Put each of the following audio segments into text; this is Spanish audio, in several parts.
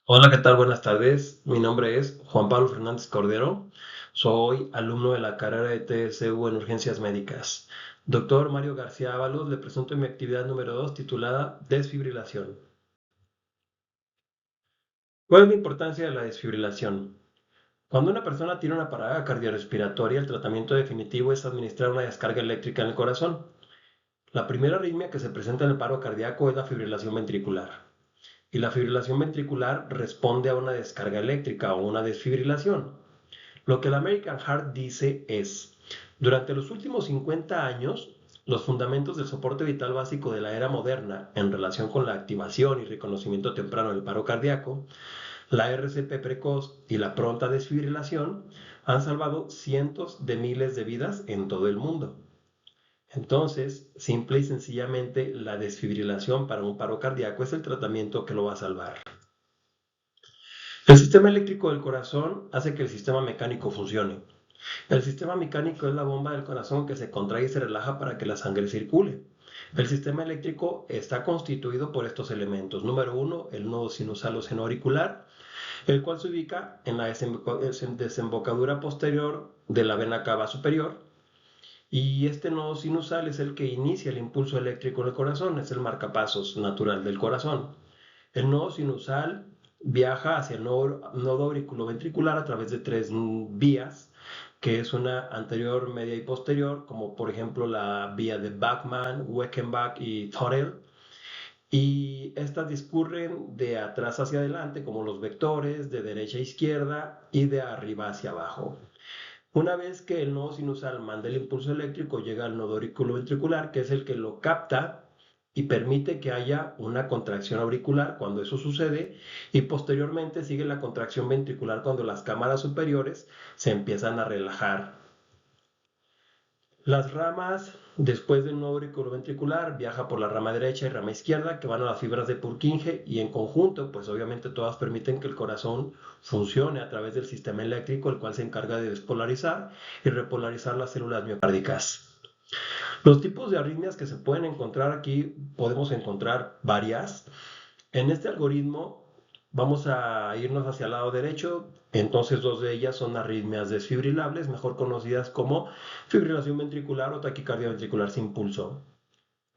Hola, ¿qué tal? Buenas tardes. Mi nombre es Juan Pablo Fernández Cordero. Soy alumno de la carrera de TSU en Urgencias Médicas. Doctor Mario García Ábalos, le presento mi actividad número 2 titulada Desfibrilación. ¿Cuál es la importancia de la desfibrilación? Cuando una persona tiene una parada cardiorrespiratoria, el tratamiento definitivo es administrar una descarga eléctrica en el corazón. La primera arritmia que se presenta en el paro cardíaco es la fibrilación ventricular. Y la fibrilación ventricular responde a una descarga eléctrica o una desfibrilación. Lo que el American Heart dice es, durante los últimos 50 años, los fundamentos del soporte vital básico de la era moderna en relación con la activación y reconocimiento temprano del paro cardíaco, la RCP precoz y la pronta desfibrilación han salvado cientos de miles de vidas en todo el mundo. Entonces, simple y sencillamente, la desfibrilación para un paro cardíaco es el tratamiento que lo va a salvar. El sistema eléctrico del corazón hace que el sistema mecánico funcione. El sistema mecánico es la bomba del corazón que se contrae y se relaja para que la sangre circule. El sistema eléctrico está constituido por estos elementos. Número uno, el nodo sinusal o seno auricular, el cual se ubica en la desembocadura posterior de la vena cava superior. Y este nodo sinusal es el que inicia el impulso eléctrico en el corazón, es el marcapasos natural del corazón. El nodo sinusal viaja hacia el nodo auriculoventricular a través de tres vías, que es una anterior, media y posterior, como por ejemplo la vía de Bachmann, Weckenbach y Thorel. Y estas discurren de atrás hacia adelante, como los vectores, de derecha a izquierda y de arriba hacia abajo. Una vez que el nodo sinusal manda el impulso eléctrico, llega al nodo auriculoventricular, que es el que lo capta y permite que haya una contracción auricular cuando eso sucede, y posteriormente sigue la contracción ventricular cuando las cámaras superiores se empiezan a relajar. Las ramas, después del nodo auriculoventricular, viaja por la rama derecha y rama izquierda, que van a las fibras de Purkinje, y en conjunto, pues obviamente todas permiten que el corazón funcione a través del sistema eléctrico, el cual se encarga de despolarizar y repolarizar las células miocárdicas. Los tipos de arritmias que se pueden encontrar aquí, podemos encontrar varias. En este algoritmo vamos a irnos hacia el lado derecho, entonces dos de ellas son arritmias desfibrilables, mejor conocidas como fibrilación ventricular o taquicardia ventricular sin pulso.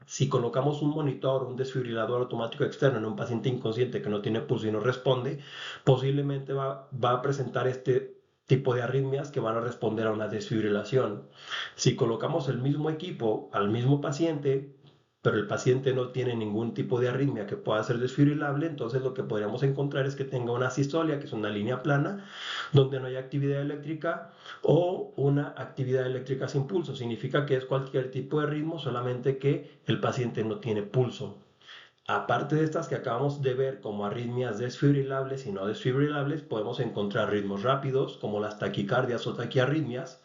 Si colocamos un monitor, un desfibrilador automático externo en un paciente inconsciente que no tiene pulso y no responde, posiblemente va a presentar este tipo de arritmias que van a responder a una desfibrilación. Si colocamos el mismo equipo al mismo paciente, pero el paciente no tiene ningún tipo de arritmia que pueda ser desfibrilable, entonces lo que podríamos encontrar es que tenga una sistolia, que es una línea plana, donde no hay actividad eléctrica, o una actividad eléctrica sin pulso. Significa que es cualquier tipo de ritmo, solamente que el paciente no tiene pulso. Aparte de estas que acabamos de ver como arritmias desfibrilables y no desfibrilables, podemos encontrar ritmos rápidos como las taquicardias o taquiarritmias,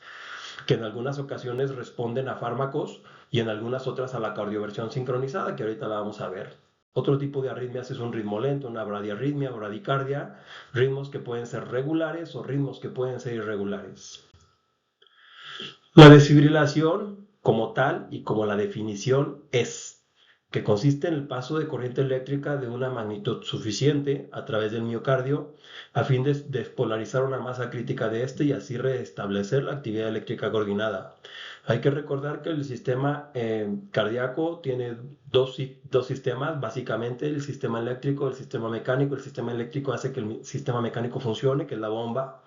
que en algunas ocasiones responden a fármacos y en algunas otras a la cardioversión sincronizada, que ahorita la vamos a ver. Otro tipo de arritmias es un ritmo lento, una bradiarritmia, bradicardia, ritmos que pueden ser regulares o ritmos que pueden ser irregulares. La desfibrilación, como tal y como la definición, es que consiste en el paso de corriente eléctrica de una magnitud suficiente a través del miocardio a fin de despolarizar una masa crítica de este y así restablecer la actividad eléctrica coordinada. Hay que recordar que el sistema cardíaco tiene dos sistemas, básicamente el sistema eléctrico, el sistema mecánico. El sistema eléctrico hace que el sistema mecánico funcione, que es la bomba,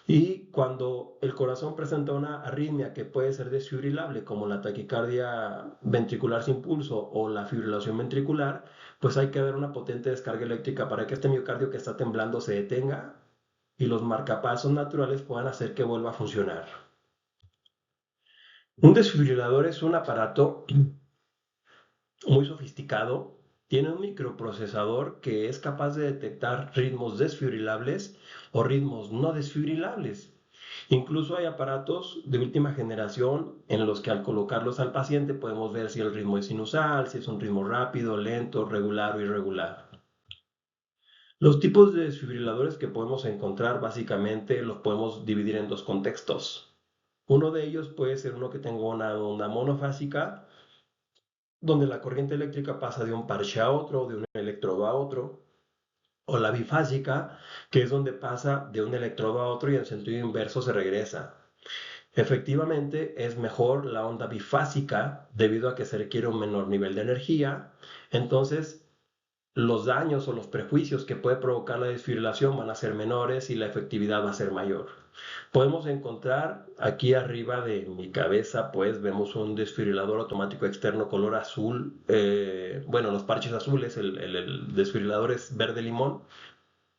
y cuando el corazón presenta una arritmia que puede ser desfibrilable, como la taquicardia ventricular sin pulso o la fibrilación ventricular, pues hay que dar una potente descarga eléctrica para que este miocardio que está temblando se detenga y los marcapasos naturales puedan hacer que vuelva a funcionar. Un desfibrilador es un aparato muy sofisticado. Tiene un microprocesador que es capaz de detectar ritmos desfibrilables o ritmos no desfibrilables. Incluso hay aparatos de última generación en los que al colocarlos al paciente podemos ver si el ritmo es sinusal, si es un ritmo rápido, lento, regular o irregular. Los tipos de desfibriladores que podemos encontrar básicamente los podemos dividir en dos contextos. Uno de ellos puede ser uno que tenga una onda monofásica, donde la corriente eléctrica pasa de un parche a otro, de un electrodo a otro. o la bifásica, que es donde pasa de un electrodo a otro y en sentido inverso se regresa. Efectivamente, es mejor la onda bifásica debido a que se requiere un menor nivel de energía. Entonces, los daños o los prejuicios que puede provocar la desfibrilación van a ser menores y la efectividad va a ser mayor. Podemos encontrar aquí arriba de mi cabeza, pues vemos un desfibrilador automático externo color azul. Bueno, los parches azules, el desfibrilador es verde limón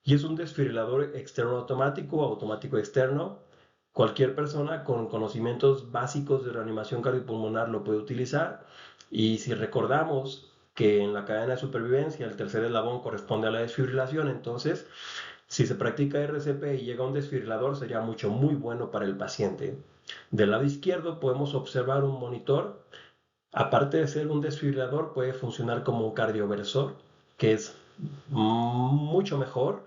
y es un desfibrilador externo automático, automático externo. Cualquier persona con conocimientos básicos de reanimación cardiopulmonar lo puede utilizar. Y si recordamos que en la cadena de supervivencia el tercer eslabón corresponde a la desfibrilación, entonces si se practica RCP y llega un desfibrilador sería muy bueno para el paciente. Del lado izquierdo podemos observar un monitor. Aparte de ser un desfibrilador, puede funcionar como un cardioversor, que es mucho mejor,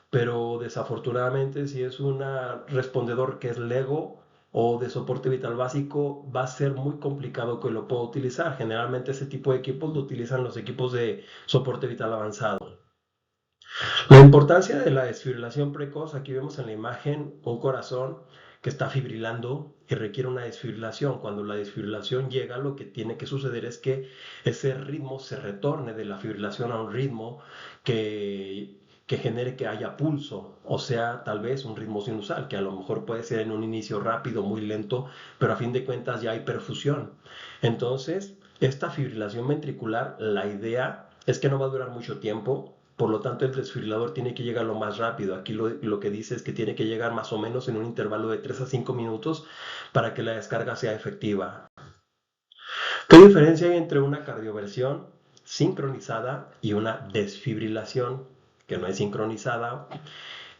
pero desafortunadamente si es un respondedor que es LEGO o de soporte vital básico, va a ser muy complicado que lo pueda utilizar. Generalmente ese tipo de equipos lo utilizan los equipos de soporte vital avanzado. La importancia de la desfibrilación precoz, aquí vemos en la imagen un corazón que está fibrilando y requiere una desfibrilación. Cuando la desfibrilación llega, lo que tiene que suceder es que ese ritmo se retorne de la fibrilación a un ritmo que genere que haya pulso, o sea, tal vez un ritmo sinusal, que a lo mejor puede ser en un inicio rápido, muy lento, pero a fin de cuentas ya hay perfusión. Entonces, esta fibrilación ventricular, la idea es que no va a durar mucho tiempo, por lo tanto el desfibrilador tiene que llegar lo más rápido. Aquí lo que dice es que tiene que llegar más o menos en un intervalo de 3 a 5 minutos para que la descarga sea efectiva. ¿Qué diferencia hay entre una cardioversión sincronizada y una desfibrilación que no es sincronizada?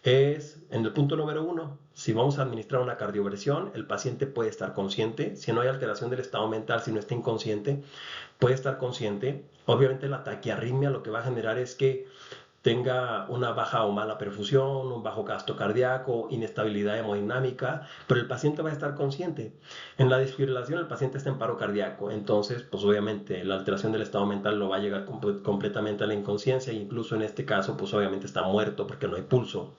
Es en el punto número 1, si vamos a administrar una cardioversión, el paciente puede estar consciente, si no hay alteración del estado mental, si no está inconsciente, puede estar consciente. Obviamente la taquiarritmia lo que va a generar es que tenga una baja o mala perfusión, un bajo gasto cardíaco, inestabilidad hemodinámica, pero el paciente va a estar consciente. En la desfibrilación el paciente está en paro cardíaco, entonces pues obviamente la alteración del estado mental lo va a llegar completamente a la inconsciencia e incluso en este caso pues obviamente está muerto porque no hay pulso.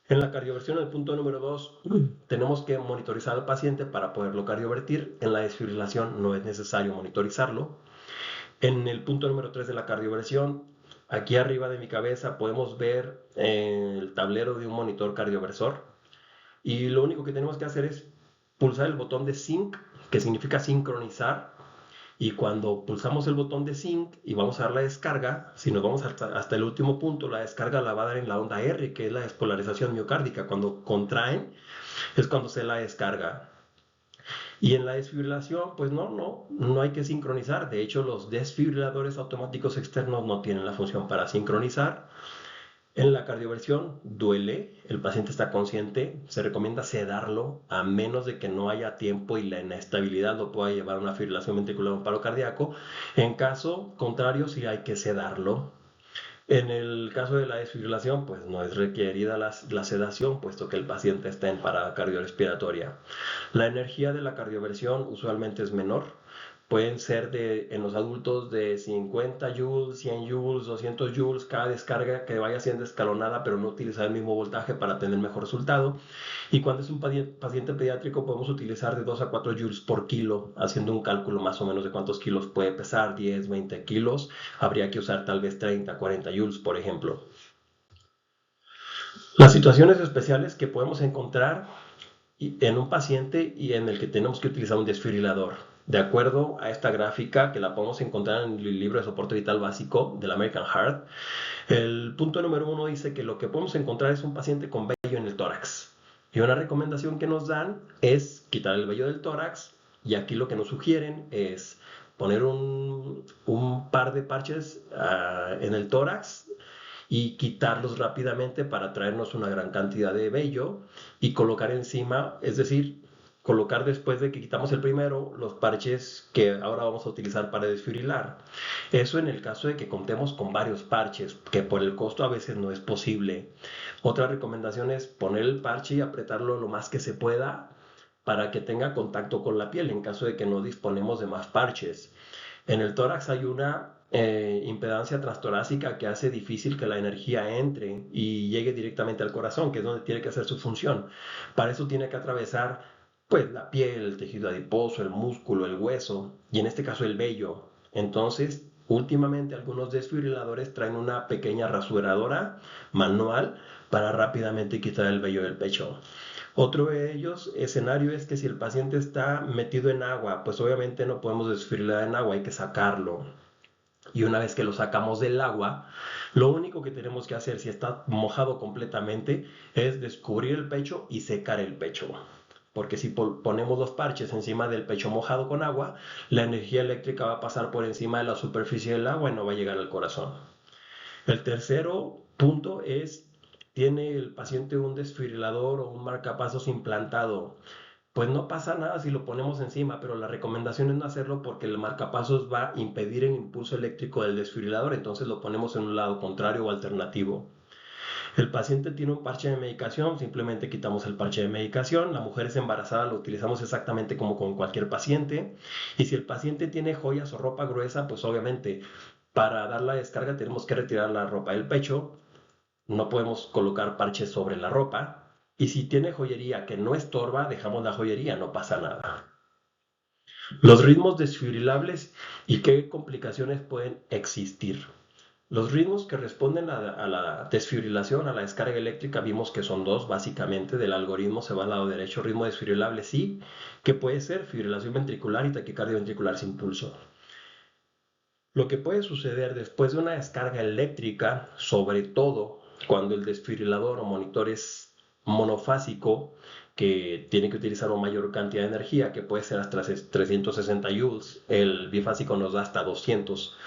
En la cardioversión, el punto número 2, tenemos que monitorizar al paciente para poderlo cardiovertir. En la desfibrilación no es necesario monitorizarlo. En el punto número 3 de la cardioversión, aquí arriba de mi cabeza podemos ver el tablero de un monitor cardioversor y lo único que tenemos que hacer es pulsar el botón de sync, que significa sincronizar, y cuando pulsamos el botón de sync y vamos a dar la descarga, si nos vamos hasta el último punto, la descarga la va a dar en la onda R, que es la despolarización miocárdica. Cuando contraen es cuando se la descarga. Y en la desfibrilación, pues no hay que sincronizar. De hecho, los desfibriladores automáticos externos no tienen la función para sincronizar. En la cardioversión duele, el paciente está consciente, se recomienda sedarlo a menos de que no haya tiempo y la inestabilidad lo pueda llevar a una fibrilación ventricular o un paro cardíaco. En caso contrario, sí hay que sedarlo. En el caso de la desfibrilación, pues no es requerida la sedación, puesto que el paciente está en parada cardiorrespiratoria. La energía de la cardioversión usualmente es menor. Pueden ser en los adultos de 50 joules, 100 joules, 200 joules cada descarga que vaya siendo escalonada, pero no utilizar el mismo voltaje para tener mejor resultado. Y cuando es un paciente pediátrico podemos utilizar de 2 a 4 joules por kilo, haciendo un cálculo más o menos de cuántos kilos puede pesar, 10, 20 kilos. Habría que usar tal vez 30, 40 joules, por ejemplo. Las situaciones especiales que podemos encontrar en un paciente y en el que tenemos que utilizar un desfibrilador. De acuerdo a esta gráfica que la podemos encontrar en el libro de soporte vital básico del American Heart, el punto número 1 dice que lo que podemos encontrar es un paciente con vello en el tórax. Y una recomendación que nos dan es quitar el vello del tórax y aquí lo que nos sugieren es poner un par de parches en el tórax y quitarlos rápidamente para traernos una gran cantidad de vello y colocar encima, es decir, colocar después de que quitamos el primero los parches que ahora vamos a utilizar para desfibrilar. Eso en el caso de que contemos con varios parches, que por el costo a veces no es posible. Otra recomendación es poner el parche y apretarlo lo más que se pueda para que tenga contacto con la piel en caso de que no disponemos de más parches. En el tórax hay una impedancia transtorácica que hace difícil que la energía entre y llegue directamente al corazón, que es donde tiene que hacer su función. Para eso tiene que atravesar pues la piel, el tejido adiposo, el músculo, el hueso y en este caso el vello. Entonces, últimamente algunos desfibriladores traen una pequeña rasuradora manual para rápidamente quitar el vello del pecho. Otro de ellos, escenario, es que si el paciente está metido en agua, pues obviamente no podemos desfibrilar en agua, hay que sacarlo. Y una vez que lo sacamos del agua, lo único que tenemos que hacer si está mojado completamente es descubrir el pecho y secar el pecho. Porque si ponemos los parches encima del pecho mojado con agua, la energía eléctrica va a pasar por encima de la superficie del agua y no va a llegar al corazón. El tercero punto es, ¿tiene el paciente un desfibrilador o un marcapasos implantado? Pues no pasa nada si lo ponemos encima, pero la recomendación es no hacerlo porque el marcapasos va a impedir el impulso eléctrico del desfibrilador, entonces lo ponemos en un lado contrario o alternativo. El paciente tiene un parche de medicación, simplemente quitamos el parche de medicación. La mujer es embarazada, lo utilizamos exactamente como con cualquier paciente. Y si el paciente tiene joyas o ropa gruesa, pues obviamente para dar la descarga tenemos que retirar la ropa del pecho. No podemos colocar parches sobre la ropa. Y si tiene joyería que no estorba, dejamos la joyería, no pasa nada. Los ritmos desfibrilables y qué complicaciones pueden existir. Los ritmos que responden a la desfibrilación, a la descarga eléctrica, vimos que son dos, básicamente, del algoritmo se va al lado derecho, ritmo desfibrilable sí, que puede ser fibrilación ventricular y taquicardia ventricular sin pulso. Lo que puede suceder después de una descarga eléctrica, sobre todo cuando el desfibrilador o monitor es monofásico, que tiene que utilizar una mayor cantidad de energía, que puede ser hasta 360 joules, el bifásico nos da hasta 200.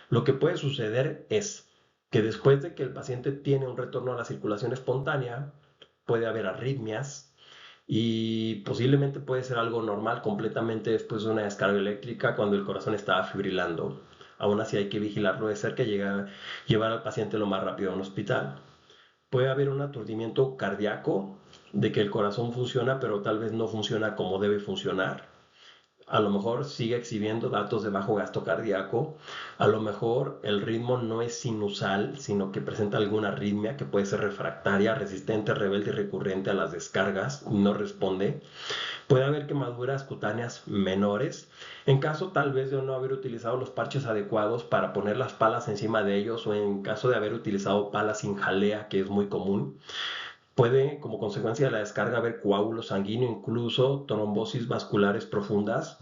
Lo que puede suceder es que después de que el paciente tiene un retorno a la circulación espontánea, puede haber arritmias y posiblemente puede ser algo normal completamente después de una descarga eléctrica cuando el corazón está fibrilando. Aún así hay que vigilarlo de cerca y llevar al paciente lo más rápido a un hospital. Puede haber un aturdimiento cardíaco de que el corazón funciona pero tal vez no funciona como debe funcionar. A lo mejor sigue exhibiendo datos de bajo gasto cardíaco, a lo mejor el ritmo no es sinusal, sino que presenta alguna arritmia que puede ser refractaria, resistente, rebelde y recurrente a las descargas, no responde. Puede haber quemaduras cutáneas menores, en caso tal vez de no haber utilizado los parches adecuados para poner las palas encima de ellos o en caso de haber utilizado palas sin jalea, que es muy común. Puede, como consecuencia de la descarga, haber coágulo sanguíneo, incluso trombosis vasculares profundas.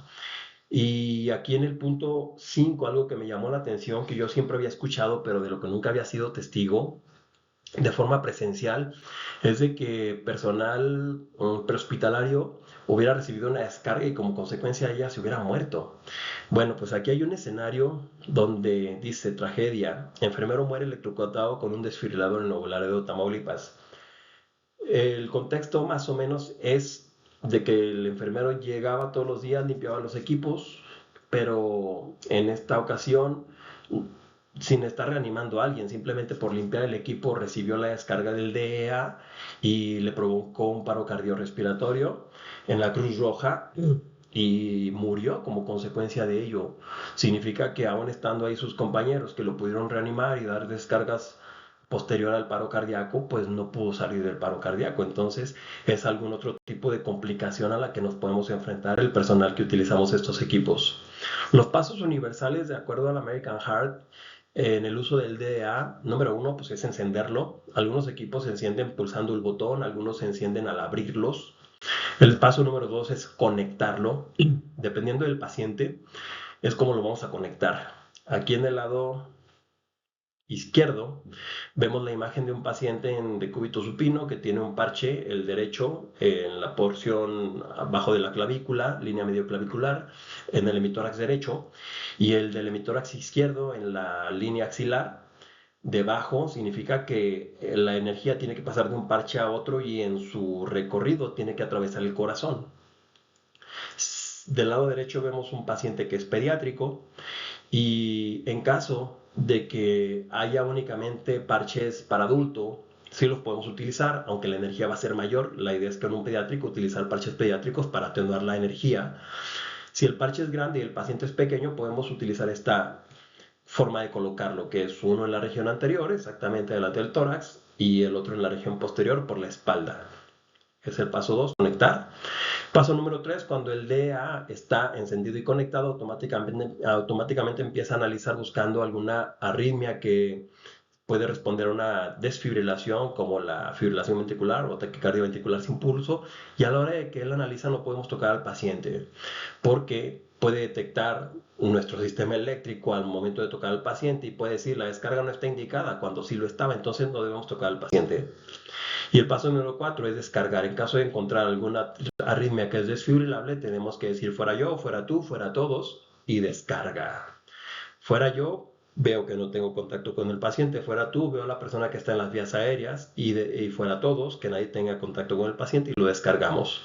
Y aquí en el punto 5 algo que me llamó la atención, que yo siempre había escuchado, pero de lo que nunca había sido testigo de forma presencial, es de que personal prehospitalario hubiera recibido una descarga y como consecuencia ella se hubiera muerto. Bueno, pues aquí hay un escenario donde dice tragedia, enfermero muere electrocutado con un desfibrilador en Nuevo Laredo, Tamaulipas. El contexto más o menos es de que el enfermero llegaba todos los días, limpiaba los equipos, pero en esta ocasión, sin estar reanimando a alguien, simplemente por limpiar el equipo recibió la descarga del DEA y le provocó un paro cardiorrespiratorio en la Cruz Roja y murió como consecuencia de ello. Significa que aún estando ahí sus compañeros que lo pudieron reanimar y dar descargas posterior al paro cardíaco, pues no pudo salir del paro cardíaco. Entonces es algún otro tipo de complicación a la que nos podemos enfrentar el personal que utilizamos estos equipos. Los pasos universales, de acuerdo al American Heart, en el uso del DEA, número uno, pues es encenderlo. Algunos equipos se encienden pulsando el botón, algunos se encienden al abrirlos. El paso número dos es conectarlo. Dependiendo del paciente, es como lo vamos a conectar. Aquí en el lado izquierdo vemos la imagen de un paciente en decúbito supino que tiene un parche, el derecho, en la porción abajo de la clavícula, línea medio clavicular, en el hemitórax derecho, y el del hemitórax izquierdo en la línea axilar. Debajo significa que la energía tiene que pasar de un parche a otro y en su recorrido tiene que atravesar el corazón. Del lado derecho vemos un paciente que es pediátrico y en caso de que haya únicamente parches para adulto, sí los podemos utilizar, aunque la energía va a ser mayor. La idea es que en un pediátrico utilizar parches pediátricos para atenuar la energía. Si el parche es grande y el paciente es pequeño, podemos utilizar esta forma de colocarlo, que es uno en la región anterior, exactamente delante del tórax, y el otro en la región posterior por la espalda. Es el paso 2, conectar. Paso número 3, cuando el DEA está encendido y conectado, automáticamente empieza a analizar buscando alguna arritmia que puede responder a una desfibrilación como la fibrilación ventricular o taquicardia ventricular sin pulso, y a la hora de que él analiza no podemos tocar al paciente porque puede detectar nuestro sistema eléctrico al momento de tocar al paciente y puede decir la descarga no está indicada cuando sí lo estaba, entonces no debemos tocar al paciente. Y el paso número 4 es descargar. En caso de encontrar alguna arritmia que es desfibrilable, tenemos que decir fuera yo, fuera tú, fuera todos y descarga. Fuera yo, veo que no tengo contacto con el paciente. Fuera tú, veo a la persona que está en las vías aéreas y fuera todos, que nadie tenga contacto con el paciente y lo descargamos.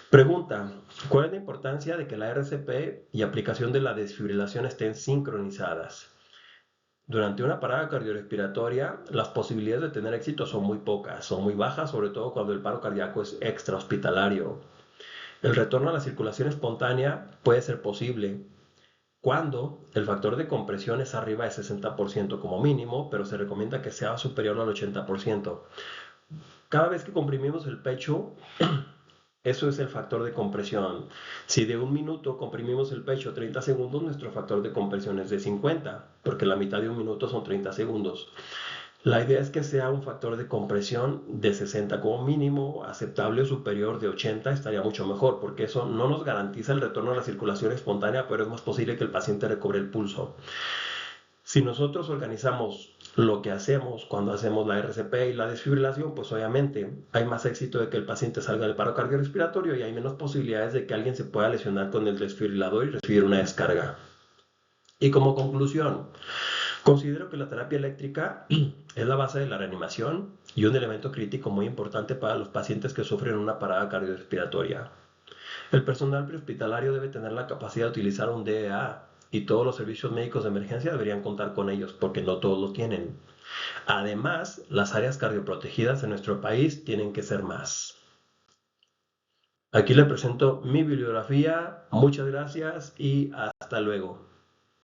Pregunta, ¿cuál es la importancia de que la RCP y aplicación de la desfibrilación estén sincronizadas? Durante una parada cardiorrespiratoria, las posibilidades de tener éxito son muy pocas, son muy bajas, sobre todo cuando el paro cardíaco es extrahospitalario. El retorno a la circulación espontánea puede ser posible cuando el factor de compresión es arriba de 60% como mínimo, pero se recomienda que sea superior al 80%. Cada vez que comprimimos el pecho, eso es el factor de compresión. Si de 1 minuto comprimimos el pecho 30 segundos, nuestro factor de compresión es de 50, porque la mitad de 1 minuto son 30 segundos. La idea es que sea un factor de compresión de 60 como mínimo, aceptable o superior de 80 estaría mucho mejor, porque eso no nos garantiza el retorno a la circulación espontánea, pero es más posible que el paciente recobre el pulso. Si nosotros organizamos lo que hacemos cuando hacemos la RCP y la desfibrilación, pues obviamente hay más éxito de que el paciente salga del paro cardiorrespiratorio y hay menos posibilidades de que alguien se pueda lesionar con el desfibrilador y recibir una descarga. Y como conclusión, considero que la terapia eléctrica es la base de la reanimación y un elemento crítico muy importante para los pacientes que sufren una parada cardiorrespiratoria. El personal prehospitalario debe tener la capacidad de utilizar un DEA y todos los servicios médicos de emergencia deberían contar con ellos porque no todos lo tienen. Además, las áreas cardioprotegidas en nuestro país tienen que ser más. Aquí le presento mi bibliografía. Muchas gracias y hasta luego.